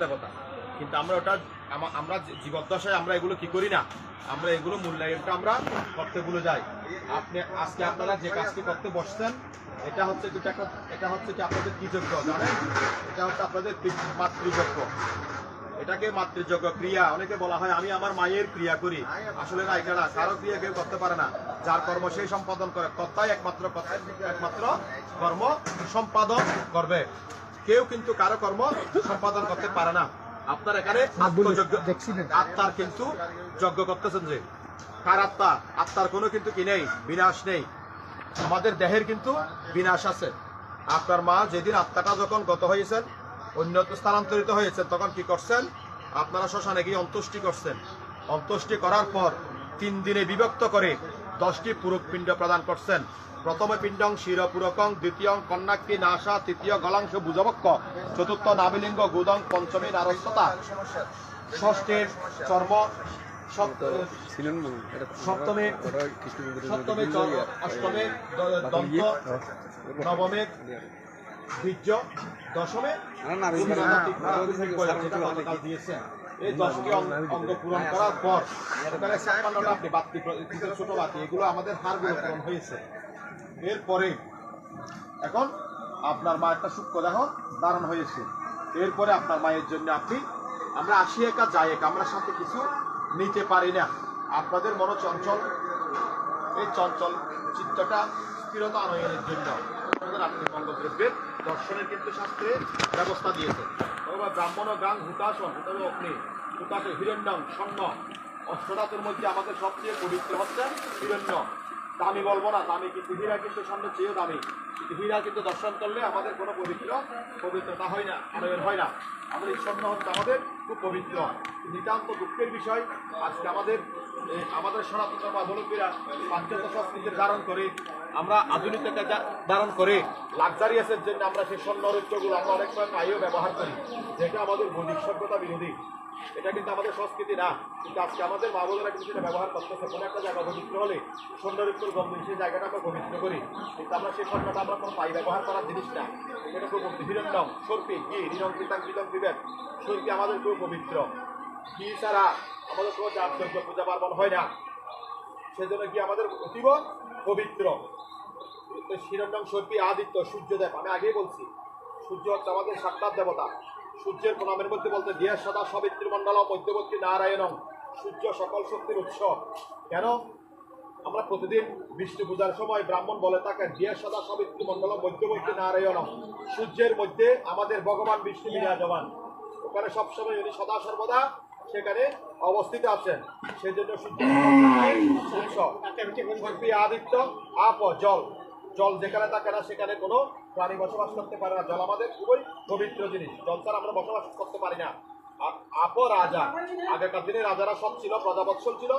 দেবতা, কিন্তু আমরা ওটা আমরা জীবদ্দশায় আমরা এগুলো কি করি না, আমরা এগুলো মূল্যায়নটা আমরা করতে ভুলে যাই। আপনি আজকে আপনারা যে কাজটি করতে বসছেন এটা হচ্ছে কি আপনাদের কি যোগ্য জানেন? এটা হচ্ছে আপনাদের মাতৃযজ্ঞ। এটাকে মাতৃযজ্ঞ ক্রিয়া অনেকে বলা হয় আমি আমার মায়ের ক্রিয়া করি, আসলে না, এটা না, কারো ক্রিয়া কেউ করতে পারে না। যার কর্ম সেই সম্পাদন করে, কর্তাই একমাত্র কর্ম সম্পাদন করবে, কেউ কিন্তু কারো কর্ম সম্পাদন করতে পারে না। আপনার এখানে আত্মার কিন্তু যজ্ঞ করতেছেন, যে কার আত্মা? আত্মার কোনো কিন্তু কি নেই, বিনাশ নেই। আমাদের দেহের কিন্তু বিনাশ আছে। আপনার মা যেদিন আত্মাটা যখন গত হয়েছেন, অন্যত্র স্থানান্তরিত হয়েছে, তখন কি করছেন? আপনারা শ্মশানে গিয়ে অন্ত্যেষ্টি করছেন। অন্ত্যেষ্টি করার পর 3 দিনে বিভক্ত করে 10টি পুরুষ পিণ্ড প্রদান করছেন। প্রথমে পিণ্ডং শিরপুরকং, দ্বিতীয় কন্যাক্ষী নাশা, তৃতীয় গলাংশ বুজবক্ষ, চতুর্থ নাবিলিঙ্গ গুদং, পঞ্চমী নারস্বতা, ষষ্ঠের চর্ম, সপ্তমে অষ্টমে দন্ত, নবমে বীর্য, দশমে দিয়েছেন। এই 10টি অঙ্গ পূরণ করার পর এখানে 56টা ছোট বাতি, এগুলো আমাদের হাড়গুলো পূরণ হয়েছে। এরপরে এখন আপনার মা একটা সূক্ষ্মদেহ ধারণ হয়েছে। এরপরে আপনার মায়ের জন্য আমরা আসি একা যাই একা, আমরা সাথে কিছু নিতে পারি না। আপনাদের মন চঞ্চল, এই চঞ্চল চিত্তটা স্থিরতা আনয়নের জন্য আপনাদের আপনি মঙ্গলদ্রব্যের দর্শনের কিন্তু শাস্ত্রে ব্যবস্থা দিয়েছে। ব্রাহ্মণ গাং হুতাসন, হুতাবে অগ্নি, হুতাসে হিরণ্যং স্বর্ণ, অষ্টধাতুর মধ্যে আমাদের সবচেয়ে পবিত্র হচ্ছে হিরণ্য। দামি বলবো না, দামি কিন্তু হীরা কিন্তু স্বর্ণের চেয়েও দামি, কিন্তু হীরা কিন্তু দর্শন করলে আমাদের কোনো পবিত্রতা হয় না, আনয়ন হয় না। আমাদের স্বর্ণ হচ্ছে আমাদের খুব পবিত্র। নিতান্ত দুঃখের বিষয়, আজকে আমাদের সনাতন ধর্মাবলম্বীরা পাশ্চাত্য সংস্কৃতি ধারণ করে, আমরা আধুনিকতা ধারণ করে লাক্সারিয়াসের জন্য আমরা সেই স্বর্ণ রৌপ্যগুলো আমরা অনেক সময় পাইও ব্যবহার করি, যেটা আমাদের বৈদিক সভ্যতা বিরোধী। এটা কিন্তু আমাদের সংস্কৃতি না, কিন্তু আজকে আমাদের মা বোনেরা কিন্তু সেটা ব্যবহার করতেছে। কোনো একটা জায়গা পবিত্র হলে স্বর্ণরূপের গন্ধ, সেই জায়গাটা আমরা পবিত্র করি, কিন্তু আমরা সেই স্বর্ণটা আমরা কোনো পাই ব্যবহার করার জিনিস না। এটা খুব হিরণ্যম সর্পি ঘি নিরঙ্কিতাঙ্কিতং বিবেক, সর্পি আমাদের খুব পবিত্র। ঘি ছাড়া আমাদের কোনো যাগযজ্ঞ পূজা পার্বণ হয় না, সেজন্য কি আমাদের অতীব পবিত্র। হিরণ্যম সর্পি আদিত্য সূর্যদেব, আমি আগেই বলছি সূর্য হচ্ছে আমাদের সাক্ষাৎ দেবতা। সূর্যের প্রণামের মধ্যে বলতে দিয়ে সদা সবিত্রমণ্ডল মধ্যবর্তী নারায়ণং, সূর্য সকল শক্তির উৎস। কেন? আমরা প্রতিদিন বিষ্ণু পূজার সময় ব্রাহ্মণ বলে তাকে দিয়ে সদা সবিত্রমণ্ডল মধ্যবর্তী নারায়ণং, সূর্যের মধ্যে আমাদের ভগবান বিষ্ণু বিরাজমান, ওখানে সবসময় উনি সদা সর্বদা সেখানে অবস্থিত আছেন। সেই জন্য সূর্য আদিত্য আপ জল, জল যেখানে থাকে না সেখানে কোনো প্রাণী বসবাস করতে পারে না। জল আমাদের খুবই পবিত্র জিনিস, জল ছাড়া আমরা বসবাস করতে পারি না। আপ রাজা, আগেকার দিনে রাজারা সব ছিল, প্রজাবৎসল ছিল।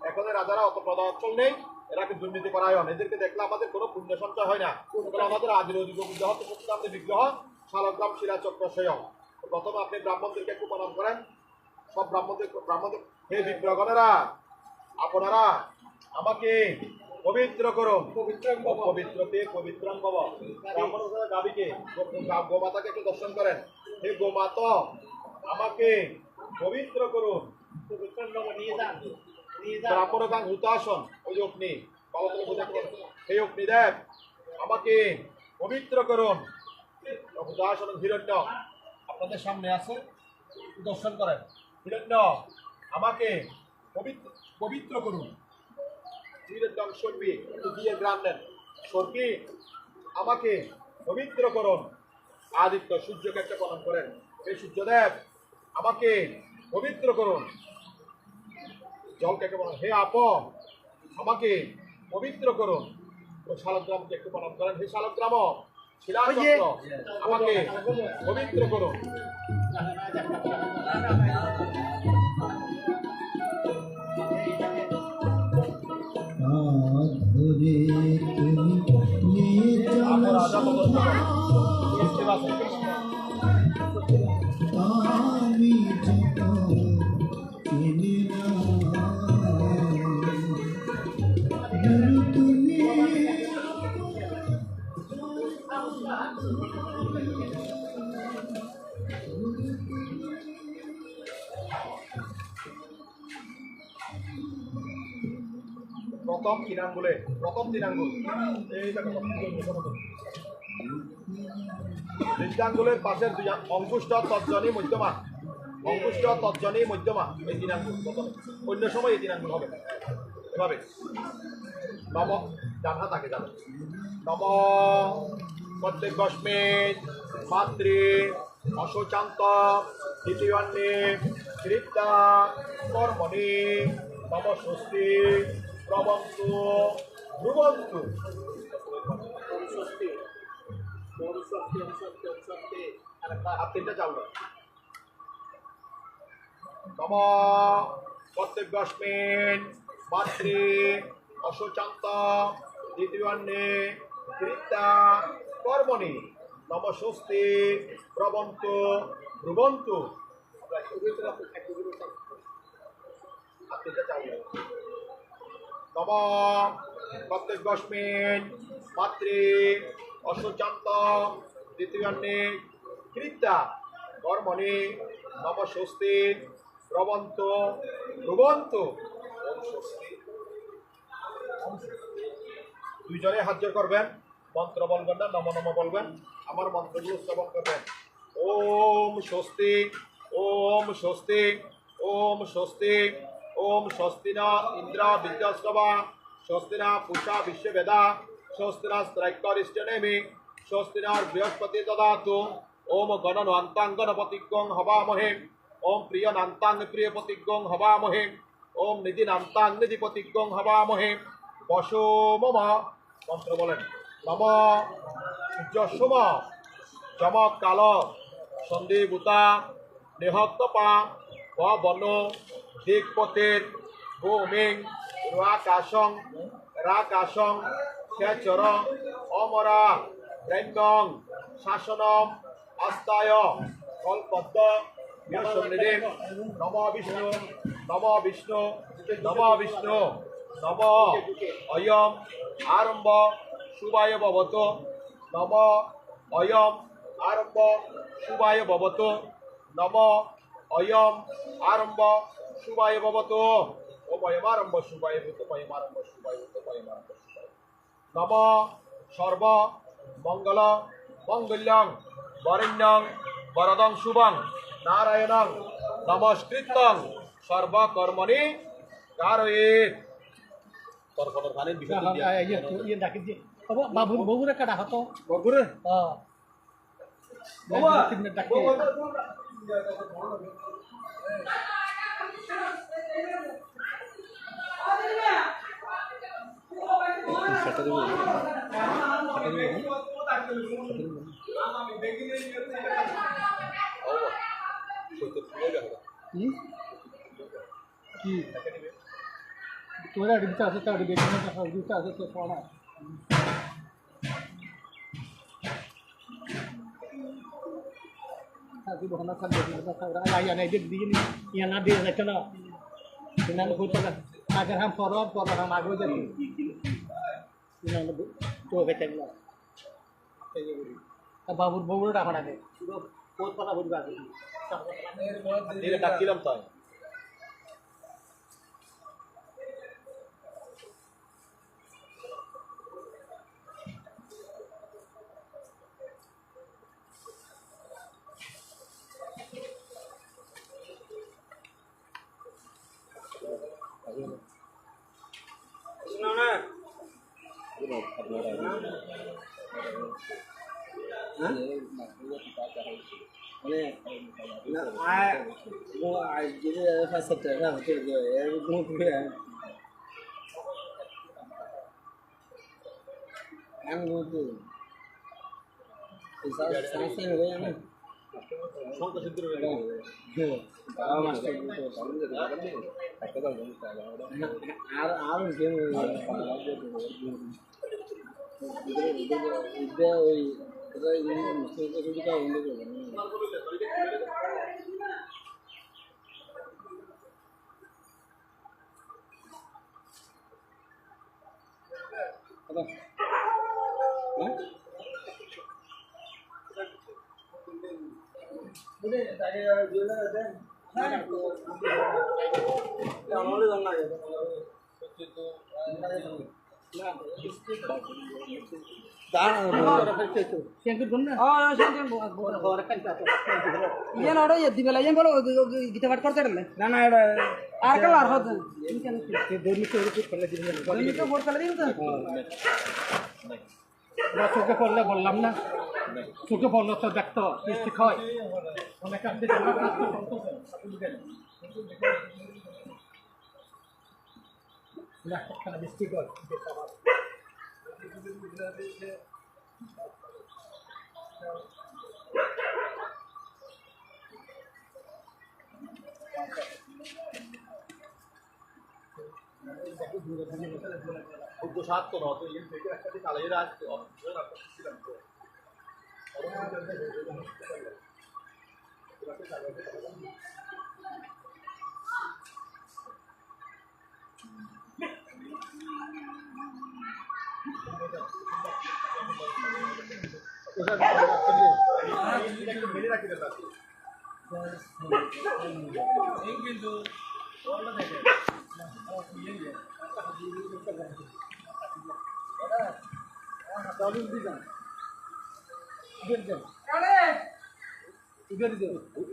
এখনের রাজারা অত প্রজাবৎসল নেই, এরা কি দুর্নীতি পরায়ণ। এদেরকে দেখলে আমাদের কোনো পুণ্য সঞ্চয় হয় না। আমাদের আদির বিগ্রহ তো সত্যি বিগ্রহ শালগ্রাম শিলাচক্র স্বয়ং। প্রথমে আপনি ব্রাহ্মণদেরকে একটু প্রণাম করেন, সব ব্রাহ্মণদের হে বিগ্রহগণেরা, আপনারা আমাকে পবিত্র করুন। পবিত্রতে পবিত্রাং ভব। ব্রাহ্মণ গাবিকে, গোমাতাকে একটু দর্শন করেন। হে গোমাত, আমাকে পবিত্র করুন। ব্রাহ্মণ গাং হুতাসন, ওই অগ্নি, হে অগ্নিদেব আমাকে পবিত্র করুন। হুতাসন হিরণ্য আপনাদের সামনে আছে, দর্শন করেন। হিরণ্য আমাকে পবিত্র করুন। সর্পি একটু দিয়ে গ্রাম নেন, সর্পি আমাকে পবিত্র করুন। আদিত্য সূর্যকে একটা প্রণাম করেন, এই সূর্যদেব আমাকে পবিত্র করুন। জলকে একটা প্রণাম, হে আপ আমাকে পবিত্র করুন। শালগ্রামকে একটু প্রণাম করেন, হে শালগ্রাম শিলাচক্র আমাকে পবিত্র করুন। প্রথম তিন আঙ্গুল এই দেখো বৃদ্ধাঙ্গুলের পাশের দুই অঙ্কুষ্ঠ তর্জনী মধ্যমা অঙ্কুষ্ঠ তর্জনী মধ্যমা এই তিন আঙ্গুল প্রথমে অন্য সময় এই তিন আঙ্গুল হবে এভাবে নম ডান হাত আগে যাবে নম প্রত্যেক গস্মিন মাতৃ অশোচান্ত দ্বিতীয়ান্নে কৃত্তা কর্মণি নম স্বস্তি প্রবন্তু ধ্রুবন্তু আর তিনটা চালবে নম প্রত্যেক গস্মিন মাতৃ অশোচান্ত দ্বিতীয়ান্নে কৃত্তা কর্মণি নম স্বস্তি প্রবন্তু ধ্রুবন্তু নম প্রত্যেক গস্মিন মাতৃ অশোচান্ত দ্বিতীয়ান্নে কৃত্তা কর্মণি নম স্বস্তি প্রবন্তু ধ্রুবন্তু দুইজনে হাত জোর করবেন মন্ত্র বলবেন না নম নম বলবেন আমার মন্ত্রগুলো শ্রবণ করবেন ওম স্বস্তি ওম স্বস্তি ওম স্বস্তি ওম স্বস্তি না ইন্দ্র বিদ্যাস্তবা স্বস্তি না পূষা বিশ্ববেদা স্বস্তি না স্ত্রৈকরিষ্টনেমি স্বস্তি না বৃহস্পতি দদাতু ওম গণনান্তাং গণপতিজ্ঞং হবামহে ওম প্রিয়নান্তাং প্রিয়পতিজ্ঞং হবামহে ওম নিধিনান্তাং নিধিপতিজ্ঞং হবামহে বশো মম মন্ত্র বলেন নম সূর্যসোম চমক কাল সন্ধিভূতা নিহত্তপা বন দিকপতের ভূমিং রাকাশং খেচর অমরা ব্রহ্মং শাসনম আস্তায় কল্পদ্ম বিষ্ণু নম বিষ্ণু নম বিষ্ণু নম বিষ্ণু নম অয়ম আরম্ভ শুভায় ভবত নম অয়ম আরম্ভ শুভায় ভবত নম অয়ম আরম্ভ শুভায় ভবত ওময়মারম্ভ শুভায় ভূত ময়মারম্ভ শুভায় ভূত ময়মারম্ভ শুভায় নম সর্ব মঙ্গল মঙ্গল্যং বরেণ্যং বরদং শুভং নারায়ণং নমস্কৃত্যং সর্বকর্মণি কারয়েৎ তর্পণের গানের বিষয় ইয়ে ডাকি দিয়ে বাবুর বগুড়ে কাটা হতো বগুড়ে ডাকি কি তোরা দিতে আছে তার দেখে না সব দিতে আছে তো পড়া সাথে বহনা খান দেখে না সব আয়া নাই দিক দিয়ে ইয়া না দিয়ে যাচ্ছে না ইনান হতো না আগে হাম পর হাম আগে যাচ্ছি ইনান তো বেতেন না বাবুর বউরে ডাকা ডাকে পুরো কোত পাতা বুঝবে আগে এটা ডাকিলাম তাই গীতা পাঠ করতে না না এটা আর কাল আর হতো ভোট ফেলে দিন তো চোখে পড়লে বললাম না চোখে পড়লো তো দেখতো মিষ্টি খাওয়াই অনেক মিষ্টি কর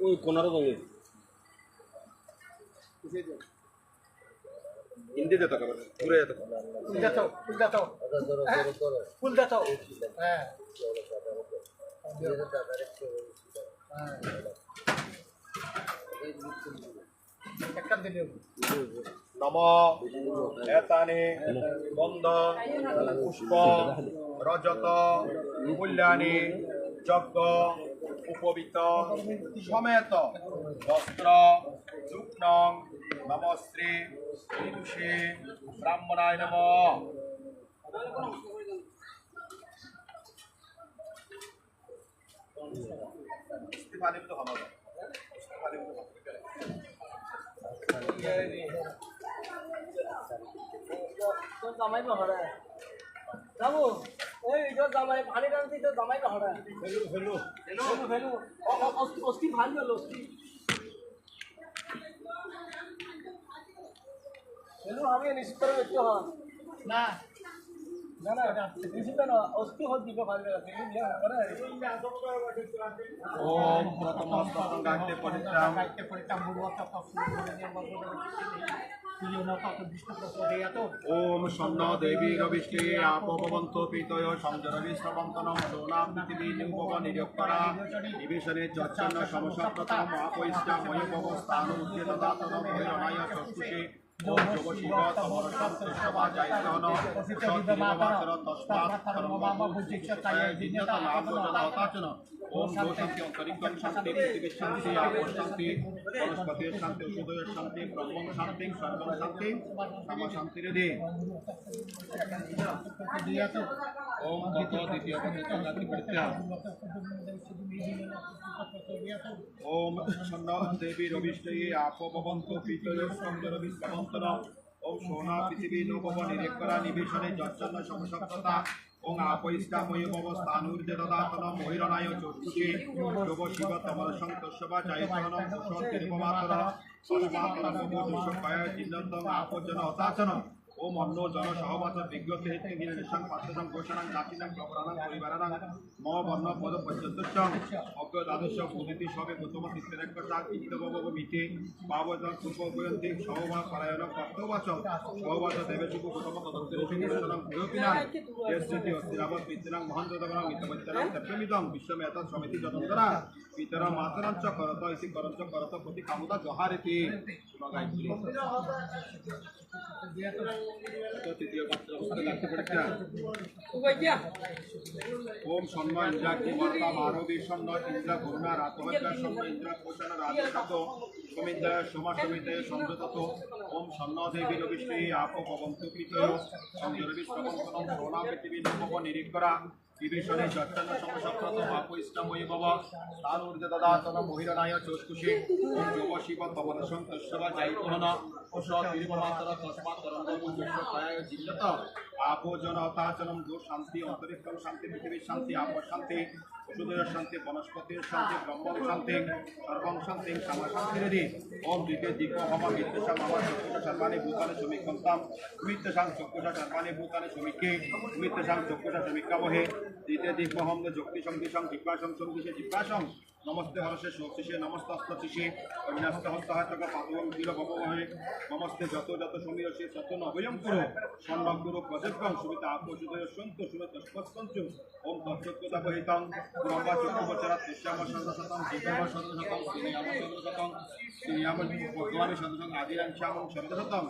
ওই কোনারও যাবে হিন্দি যেতে হবে ঘুরে যেতে হবে ফুল দেখাও হ্যাঁ নম এতানি গন্ধ পুষ্প রজত মূল্যানি যজ্ঞ উপবিত সমেত বস্ত্র যুগ্নং নমশ্রী বিদুষে ব্রাহ্মণায় নম ইস্তিফা দিতে হবে ইস্তিফা দিতে হবে জামাই নহরা যাবো ওই যে জামাই পানি টানছি তো জামাই নহরা হেলো ফেলু অস্থি ভাল গেল অস্থি ফেলু আমি নিশ্চিত করে দেখতে হয় না না না নিশ্চিত না অস্থি হল দিবে ভাল গেল ফেলু নিয়ে করে ওম প্রথমস্তং গায়ত্রী পরিত্রাম গাইতে পরিতাম বুড়োটা ওম সন্ন দেবী রবিষ্টি আপবন্ত পিতয় সংজরবিশ্রবন্তনম সোনাম পৃথিবী নিউপব নিরক্ষরা নিবেশনে যচ্ছন্ন সমসপ্রতম মহাপৈষ্টা ময়ূপবস্থানুজ্যে দদাতনম ময়ূরনায় চক্ষুষে ওম যোগ শিব তমর সন্তোষবা জায়তন সৎমাতর তস্মাৎ কর্মমাম বুদ্ধিচ্ছতায় জিজ্ঞত লাভ জনহতাচন ওম শান্তি অন্তরিক্ষং শান্তি পৃথিবীর শান্তি আপো শান্তি বনস্পতির শান্তি ঔষধের শান্তি ব্রহ্ম শান্তি সর্বং শান্তি সম শান্তির দে ওম তত দ্বিতীয় পঞ্চগাতি পরিত্যাগ ওম সন্ন দেবী রবিষ্ঠয়ে আপবন্ত পিতয় সংজর বিশ্ববন্তন ওম সোনা পৃথিবী নবব নিরেক্ষরা নিবেশনে যচ্ছন্ন সমসপ্ততা ওং আপৈষ্টাময় স্থানুর্জে দদাতন মহিরণায় চক্ষুষে যোগ শিব তমর সন্তোষবা জয়তন কুশন্তির্পমাতর তস্মাত্তন বহুদুষকায় চিহ্নতং আপজ্জন হতাচন ওম অন্ন জন সহবাচ বিজ্ঞতে হেতু নিশাং পাত্রং ঘোষণাং জাতিনাং প্রবরাণাং পরিবারাণাং মম বর্ণ পদ পর্যন্তং অজ্ঞ দ্বাদশ মুদিতি সবে প্রথম তিত্রেকটা ইত্যবব মিতে পাবজন পূর্বপয়ন্তি সহবা পরায়ণ কর্তবাচ সহবাচ দেবেশু প্রথম তদন্তরেশু ঘোষণাং ভূয়পিনাং যস্যতি অস্থিরাবত বিদ্যানাং মহান্তদগণং মিতমত্যনাং তপ্যমিদং বিশ্বমেত সমিতি যতন্তরা পিতর মাতরং চ করত ইতি করঞ্চ করত প্রতি কামুদা জহারিতি গায়ত্রী তৃতীয় পাত্র গায়ত্রী পরিত্যাগ ওম সন্ন ইন্দ্রাগ্নি বর্তা মানবী সন্ন ইন্দ্র করুণা রাতবজ্জা সন্ন ইন্দ্র পোষণ রাজশাত সমিন্দ্র সোমা সমিতে সংযতত ওম সন্ন দেবী রবিষ্টি আপ পবন্তু পিতয় সংযরবি শ্রবন্তনম সোনা পৃথিবী নবব নিরীক্ষরা বিবেশনে যচ্ছন্ন সমসপ্রত আপৈষ্টাময়ী ভব স্থানুর্জে দদাতন মহিরণায় চক্ষুষে ওম যোগ শিব তমন সন্তোষবা জয়তন তিরুপমাতর তস্মাৎ তরঙ্গমুজ্জস্বকায় জিল্যত আপো জন হতাচনম গো শান্তি অন্তরিক্ষং শান্তি পৃথিবীর শান্তি আপ শান্তি ওষুধের শান্তি বনস্পতির শান্তি ব্রহ্ম শান্তি সর্বং শান্তি সামা শান্তিরেদি ওম দ্বিতীয় দিগ্গ হম মিত্রসাং মম চক্ষুষা সর্বাণি ভূতানি সমীক্ষন্তাম মিত্রসাং চক্ষুষা সর্বাণি ভূতানি সমীক্ষে মিত্রসাং চক্ষুষা সমীক্ষাবহে দ্বিতীয় দিগ্গ হম যক্তি সংদিশং জিজ্ঞাসং সংদিশে জিজ্ঞাসং নমস্তে হরষে শোষিষে নমস্তস্তিষে অন্যাস্ত হস্তহাতক পাতবং ধীর ভবহে নমস্তে যত যত সমীরসে সত নবয়ং কুরু সন্নং কুরু প্রজেভ্যং সুমিতা আপোষুদয় সন্ত সুমিত স্পষ্টঞ্চ ওম তৎসত্যতা বহিতং ব্রহ্মা চক্রবচরা তস্যাম সর্বশতং জিজ্ঞাম সর্বশতং শ্রীয়াম সর্বশতং শ্রীয়াম ভগবানের সর্বশতং আদিরাংশামং সর্বশতং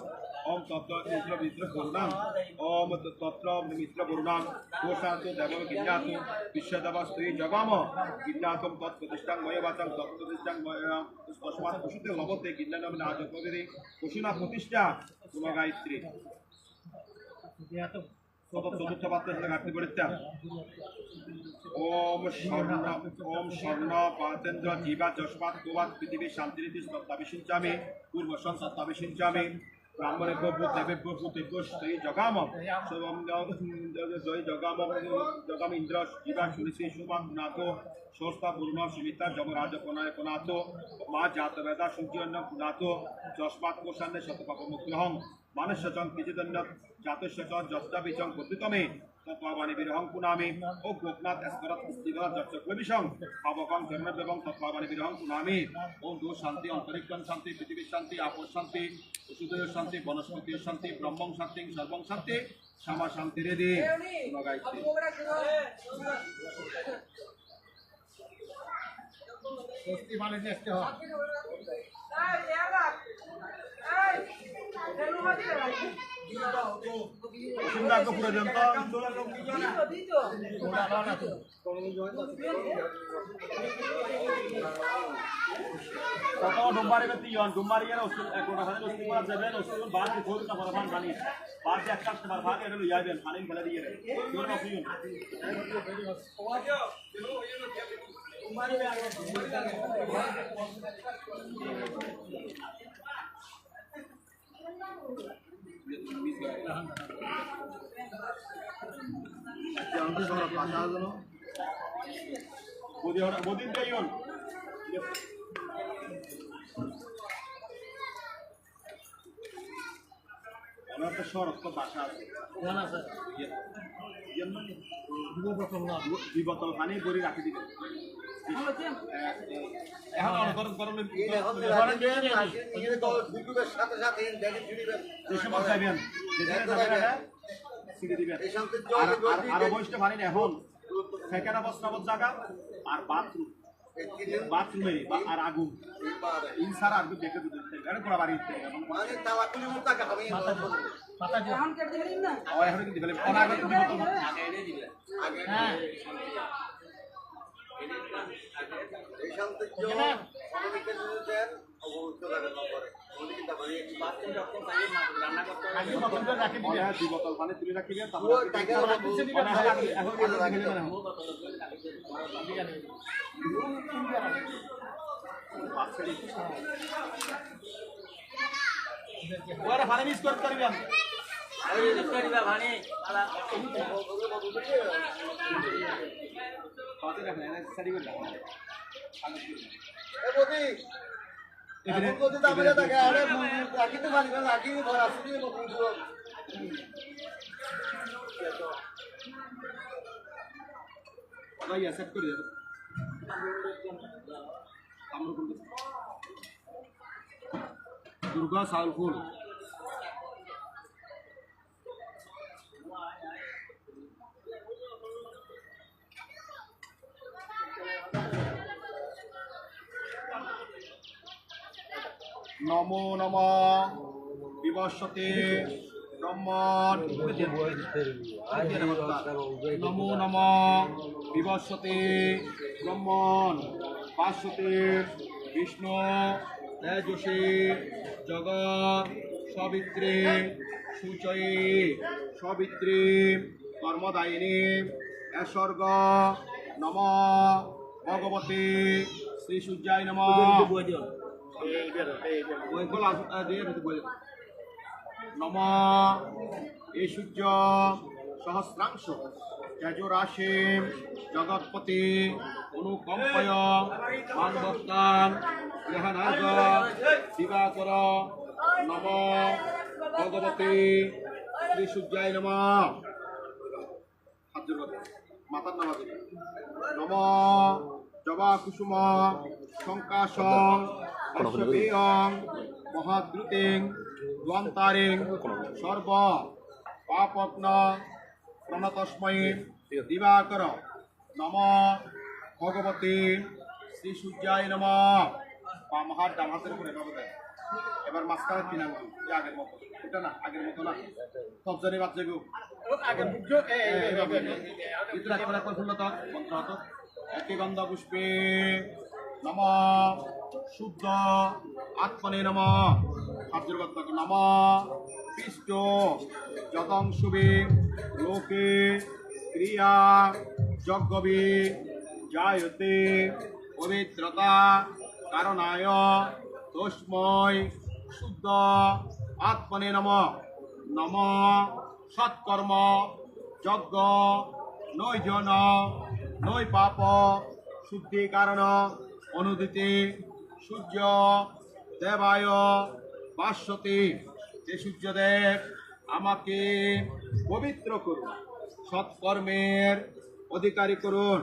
ওম তত্র মিত্র মিত্র করুণাম ওম তত্র মিত্র করুণাম কোষাত দেব গিন্নাত বিশ্বদেব স্ত্রী জগাম গিন্নাতম তৎপ্রতিষ্ঠাং ময়বাচং তৎপ্রতিষ্ঠাং তস্মাৎ পশুতে লবতে গিন্নানম রাজপদে পশুনা প্রতিষ্ঠা গুণ গায়ত্রী চতুর্থ পাত্রের সাথে ঘাটতি পড়িতাম ওম স্বর্ণ পাতেন্দ্র জীবা যশপাত গোবাত পৃথিবীর শান্তিনীতি সত্তাবিষিঞ্চামি পূর্বসন সত্তাবিষিঞ্চামি ব্রাহ্মণে গোভূত দেবে গোভূত গোষ্ঠী জগাম জয় জগাম জগাম ইন্দ্র জীবা সুনিশ্রী সুমান পুনাথ স্বস্তা পূর্ণ সুমিতা যমরাজ প্রণয় পুনাথ মা জাত বেদা সূর্যন্য পুনাথ যশপাত কোষান্নে শতপাপমুগ্রহং মানস্যচং কিজিদন্য জাতস্যচ যস্তাবিচং পদ্যুতমে তৎপাবানি বিরহং পুনামি ও গোপনাথ স্করত স্থিতরা যচ্চক্রবিষং পাবকং ধর্মদেবং তৎপাবানি বিরহং পুনামি ওম দু শান্তি অন্তরিক্ষণ শান্তি পৃথিবীর শান্তি আপদ শান্তি ওষুধের শান্তি বনস্পতির শান্তি ব্রহ্মং শান্তি সর্বং শান্তি শ্যামা শান্তি রে দে গায়ত্রী স্বস্তি মানে দেখতে হয় সিংহাগ্য পর্যন্ত কত ডুম্বারি করতে ইয়ন ডুম্বারি এর ওষুধ এক কোটা হাজার ওষুধ করা যাবে ওষুধ বাদ দিয়ে খোল না পরমান পানি বাদ দিয়ে একটা তোমার ভাগ এটা লইয়া দেন পানি ফেলে দিয়ে রে ইয়ন অফিয়ন ডুম্বারি মে আগে jangan salah pasal dulu. Bodin dia yon. Kalau ada syarat ke pasal. জানা স্যার Yang mana? দুটো বোতল না Di botol panik beri rakit itu. এখন গরম গরম যে সময় যাবেন আর অবশ্যই পানি এখন সেকেন্ড অবস্থা জায়গা আর বাথরুমে আর আগুন ইনসার আগুন দেখে দিতে এটা পুরো বাড়ি পাতা দিয়ে এখন কেটে দিলেন না এখন কিন্তু দিবেন আগে দিব আগে এনে দিবেন হ্যাঁ এই শান্তির জন্য অনেকের দেন অবশ্যই লাগে করে অনেকে তারপরে বাথরুম যখন পানি রান্না করতে আগে বোতলটা রাখি দিবে হ্যাঁ দুই বোতল পানি তুলে রাখবেন পুরো তারপর টাকা নিচে দিবে এখন ওরা পানি মিস করতে পারবেন আরে করিবা ভানি আলা পাতে রাখেন না সারি করে রাখেন এ বদি এখন বদি তারপরে টাকা আরে রাখিতে পারবে রাখি ভরা আসি পুরো ওরা অ্যাকসেপ্ট করে দেব আমরা কোন দুর্গা সাউলফুল নমো নমঃ বিবস্বতে ব্রহ্মণ নমো নমঃ বিবস্বতে ব্রহ্মণ পাশ্বতে বিষ্ণু তেজসে জগৎ সবিত্রে সূচয়ে সবিত্রে কর্মদায়িনী স্বর্গ নম ভগবতে শ্রী সূর্যায় নম নম এই সূর্য সহস্রাংশ তেজরাশিম জগৎপতি অনুকম্পয় মানবত্তান গ্রহণাজ দিবাকর নম ভগবতী শ্রী সূর্যায় নম মাতার নাম আছে নম জবা কুসুম শঙ্কাশং অশ্বপেয়ং মহাদ্রুতিং দ্বন্তারিং সর্ব পাপগ্ন প্রণতস্মৈ দিবাকর নম ভগবতী শ্রী সূর্যায় নম বাম হাত ডান হাতের উপরে এভাবে দেয়। এবার মাঝখানে তিন আঙ্গুল আগের মতো, এটা না আগের মতো না সব জনে বাদ যাবে আগের ফুলতা মন্ত্র হতো একটি গন্ধ পুষ্পে নম শুদ্ধ আত্মনে নম হাতের কথা নম পিষ্ট যতং শুভে লোকে ক্রিয়া যজ্ঞবি জায়তে পবিত্রতা কারণায় তস্মৈ শুদ্ধ আত্মনে নম নম সৎকর্ম যজ্ঞ নৈজন নৈ পাপ শুদ্ধি কারণ অনুদিতে সূর্য দেবায় ভাস্বতী যে সূর্যদেব আমাকে পবিত্র করুন, সৎকর্মের অধিকারী করুন।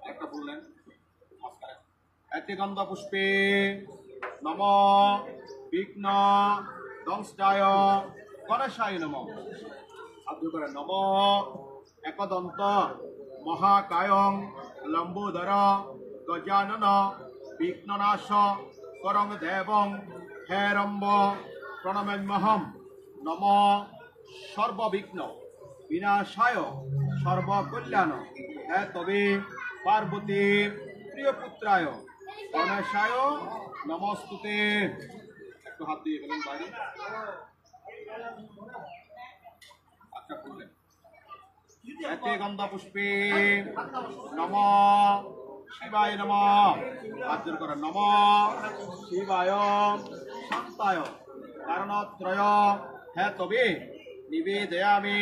একটা বললেন এতে গন্ধ পুষ্পে নম বিঘ্ন দংষ্টায় গণেশায় নম আদ্য করে নম একদন্ত মহাকায়ং লম্বোদর গজানন বিঘ্ননাশ করং দেবং হেরম্ব প্রণম্যহম নম সর্ববিঘ্ন বিনাশায় সর্বকল্যাণ হে তবে পার্বতী প্রিয়পুত্রায় গণেশায় নমস্তুতে। একটু হাত দিয়ে গেলেন বাইরে। আচ্ছা বললেন এতে গন্ধ পুষ্পে নম শিবায় নম আর্জন করেন নম শিবায় শান্তায় কারণত্রয় হে তবে নিবেদয়ামি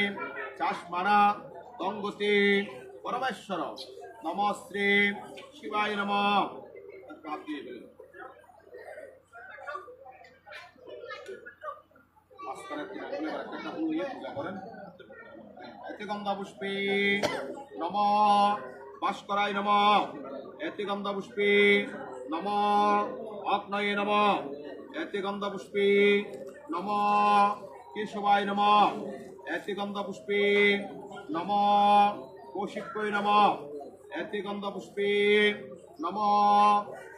চাষমানা তঙ্গতি পরমেশ্বর নম শ্রী শিবায় নম। হাত দিয়ে গেলেন পূজা করেন এতে গন্ধ পুষ্পে নম ভাস্করায় নম এতে গন্ধ পুষ্পে নম অগ্নয়ে নম এতে গন্ধ পুষ্পে নম কেশবায় নম এতে গন্ধ পুষ্পে নম কৌশিক্যয় নম এতে গন্ধ পুষ্পে নম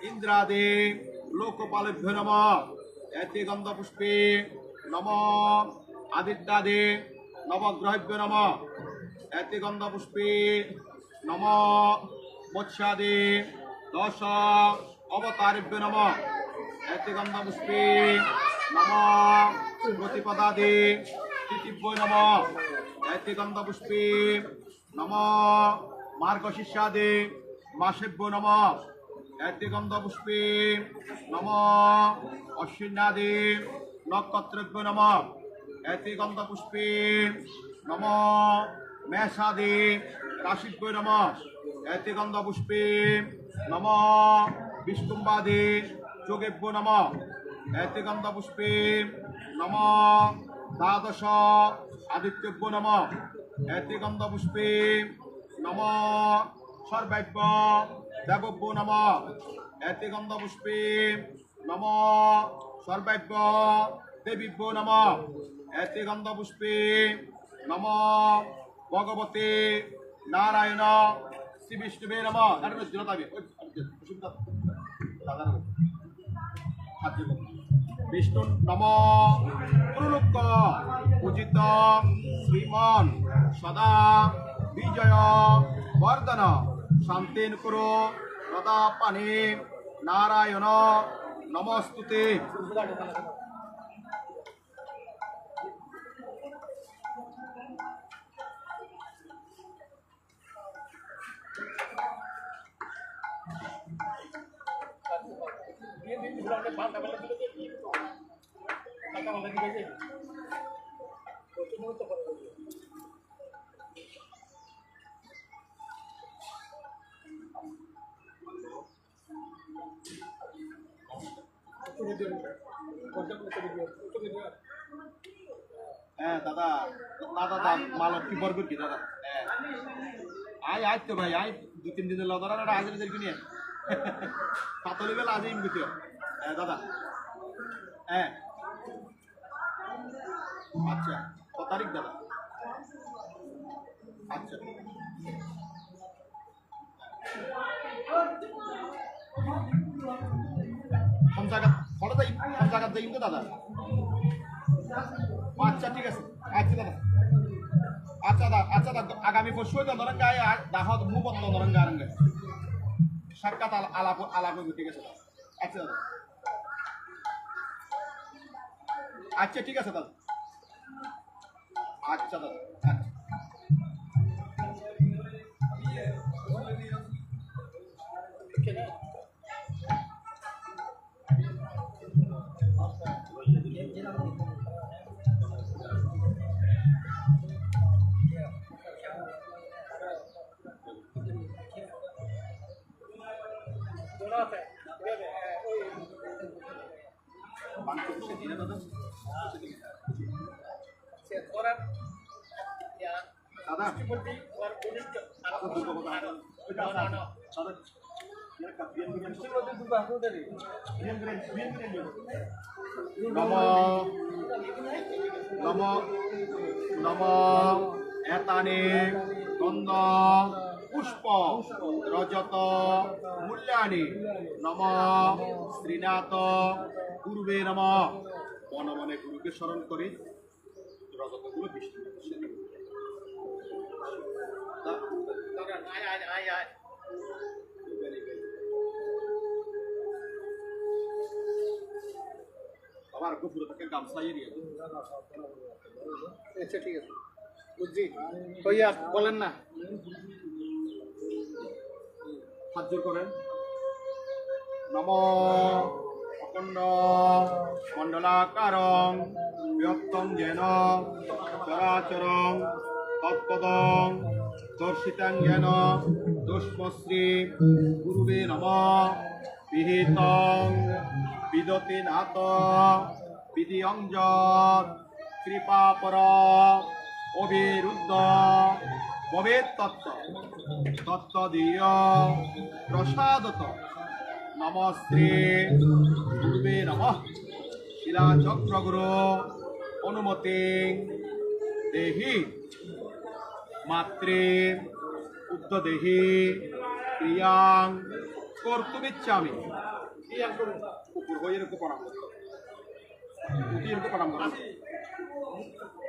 ইন্দ্রাদে লোকপালেভ্য নম এতে গন্ধ পুষ্পে নম আদিত্যাদে নবগ্রহভ্য নম এতে গন্ধ পুষ্পে নম মৎস্যাদে দশ অবতারেভ্য নম এতে গন্ধ পুষ্পে নম প্রতিপদাদে তৃতীভ্য নম এতে গন্ধ পুষ্পে নম মার্গশিষ্যাদে মাসেভ্য নম এতে গন্ধ পুষ্পে নম অশ্বিন্যাদে নক্ষত্রেভ্য নম এতে গন্ধ পুষ্পে নম মেষাদে রাশিভ্য নম এতে গন্ধ পুষ্পে নম বিষ্ণুম্বাদে যোগেভ্য নম এতে গন্ধ পুষ্পে নম দ্বাদশ আদিত্যভ্য নম এতে গন্ধ পুষ্পে নম সর্বাভ্য দেবভ্য নম এতে গন্ধ পুষ্পে নম সর্বাভ্য দেবীভ্য নম এতে গন্ধ পুষ্পে নম ভগবতে নারায়ণ শ্রী বিষ্ণুবে নম। বিষ্ণু নম প্রলোক পূজিত শ্রীমান সদা বিজয় বর্ধন শান্তিন কুরু সদা পানি নারায়ণ নমস্তুতে। ये भी কামালটা দিবে যে কত মত করে দাদা দাদা মালত কি বরগুর কি দাদা আয় তো ভাই আয় 2-3 দিনের লদার আর আজ এদের কিনে পাতলি বেলা আজ ইম গিয়ে দাদা আচ্ছা কত তারিখ দাদা আচ্ছা কোন জায়গা ফটো দেই কোন জায়গা দেই তো দাদা আচ্ছা ঠিক আছে আচ্ছা দাদা আচ্ছা দাদা আগামী পরশু তো ধরেন গায়ে দাহত মু বন্ধ ধরেন গারঙ্গে সাক্ষাৎ আলাপ ঠিক আছে আচ্ছা দাদা আচ্ছা ঠিক আছে দাদা আচ্ছা দাদা আচ্ছা নম এতানে গন্ধ পুষ্প রজত মূল্যানি নম শ্রীনাথ গুরুবে নম মনে মনে গুরুকে স্মরণ করে রজতগুলো বিষ্ণু আবার পুরো তাকে গামছা দিয়ে আচ্ছা ঠিক আছে বুঝছি কইয়া বলেন না হাত জোর করেন নম অখণ্ড মণ্ডলাকারং বৃহত্তং যেন চরাচরং তৎপদং দর্শিতাং যেন দোষ্মশ্রী গুরুবে নম বিহিতং বিদতি নাথ বিধি অঞ্জত কৃপাপর অবিরুদ্ধ ভবেত তত্ত্ব তত্ত্বদীয় প্রসাদত নমস্তে গুরুবে নমঃ শিলাচক্রগুরু অনুমতি দেহি মাত্রে উদ্ধদেহি ক্রিয়াং কর্তুমিচ্ছামি কুকুর হয়ে এরকম প্রণাম করতো উঠি এরকম প্রণাম করতো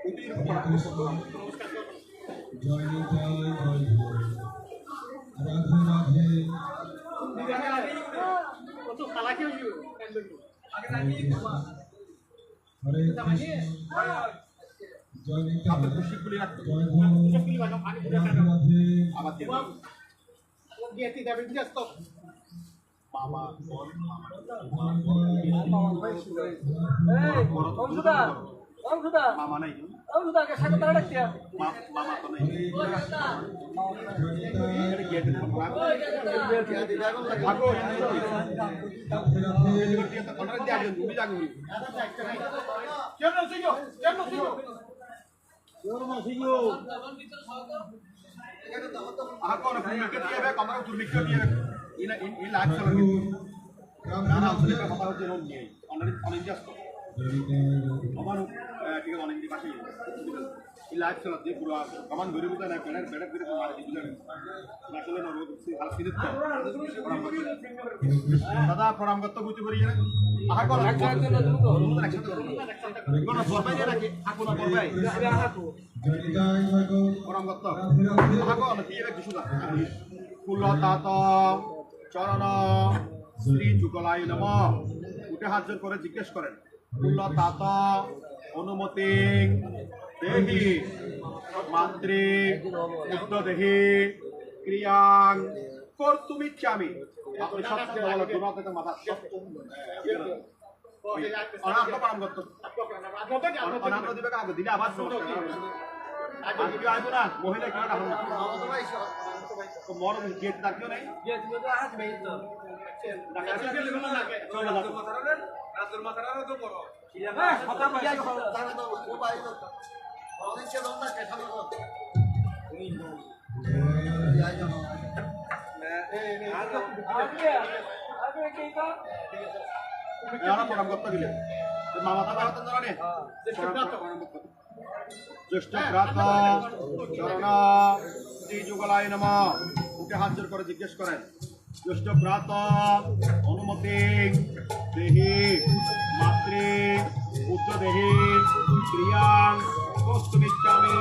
উঠি এরকম প্রণাম করতো জয় জয় জয় রাধে রাধে কত খালাকে হইও হরে কৃষ্ণ জয় নিতাই খুশিগুলি রাখতো জয় গুরু রাধে রাধে আবার দিয়ে গিয়েতি যাবে ব্যস্ত বাবা অংশুদা মামা নাই অংশুদাকে সাথে তারা ডাকতে মামা তো নাই দাদা প্রণাম করতে বুঝতে পারি প্রণাম করতে ফুলতাত চরণ শ্রী যুগলাই নম উঠে হাত জোর করে জিজ্ঞেস করেন ফুলতাত অনুমতি দেহি মাত্রে উদ্ধদেহি ক্রিয়াং কর্তুমিচ্ছামি আপনি সবচেয়ে ভালো মাথা অনাত্ম পালন করতো অনাত্ম দিবে কাগজ দিলে আবার আইবো না মহিলা কেন রাখুন মরম গেট ডাকিও নাই প্রণাম করতে দিলে মামাতা ভারতের জানে জ্যেষ্ঠ ভ্রাতা চরণ শ্রী যুগলায় নমঃ মুখে হাত জোর করে জিজ্ঞেস করেন জ্যেষ্ঠ ভ্রাতা অনুমতি দেহি মাতৃ পুত্র দেহি ক্রিয়াং কৌস্তমিচ্ছামি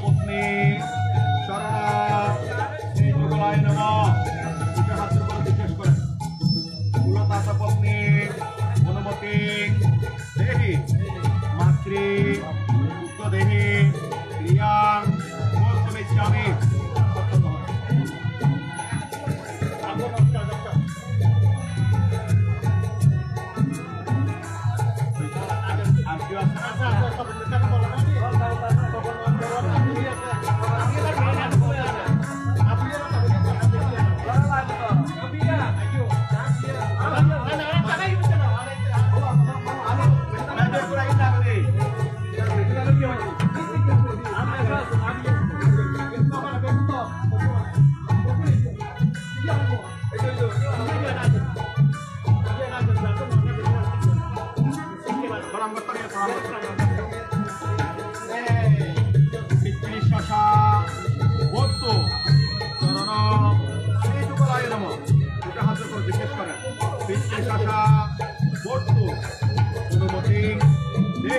পত্নী শরণা শ্রী যুগলায় নমঃ মুখে হাত জোর করে জিজ্ঞেস করেন কুলদাতা পত্নী অনুমতি দেহি মাতৃ পুত্র দেহি ক্রিয়াং কৌস্তমিচ্ছামি আর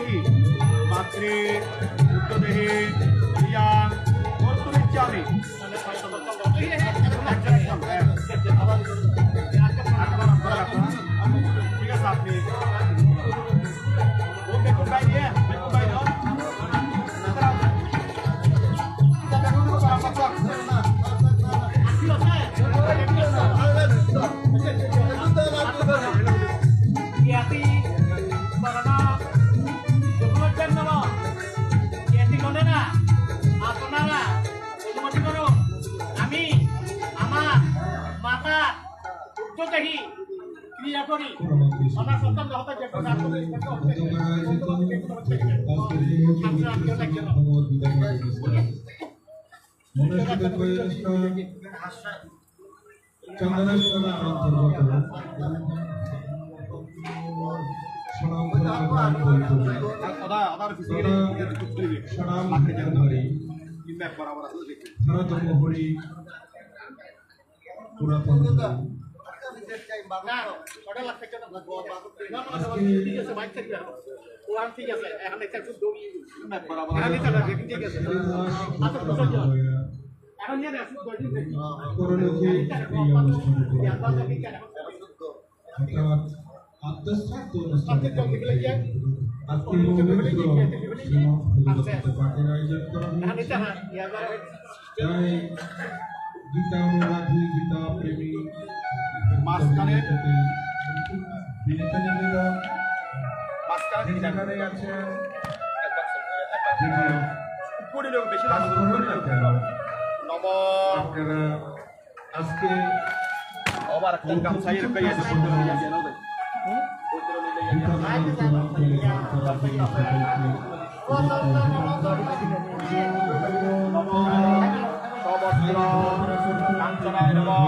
কি মাতৃ পুত্র দেহি ক্রিয়াং কৌস্তমিচ্ছামি ঠিক আছে আপনি বেকুন ভাই দিয়ে বেকুন ভাই আমি আমার মাতা উচ্চদেহী ক্রিয়া করি আমার সন্তান ঠিক আছে এখন একটা খুব দৌড়ি ঠিক আছে এখন নিয়ে না গীতা অনুরাধী গীতা প্রেমী মাঝখানে যেখানে আছে বেশি নম আপনারা আজকে আবার একটা গামছা এরকম সমস্ত কাঞ্চনায় নমঃ।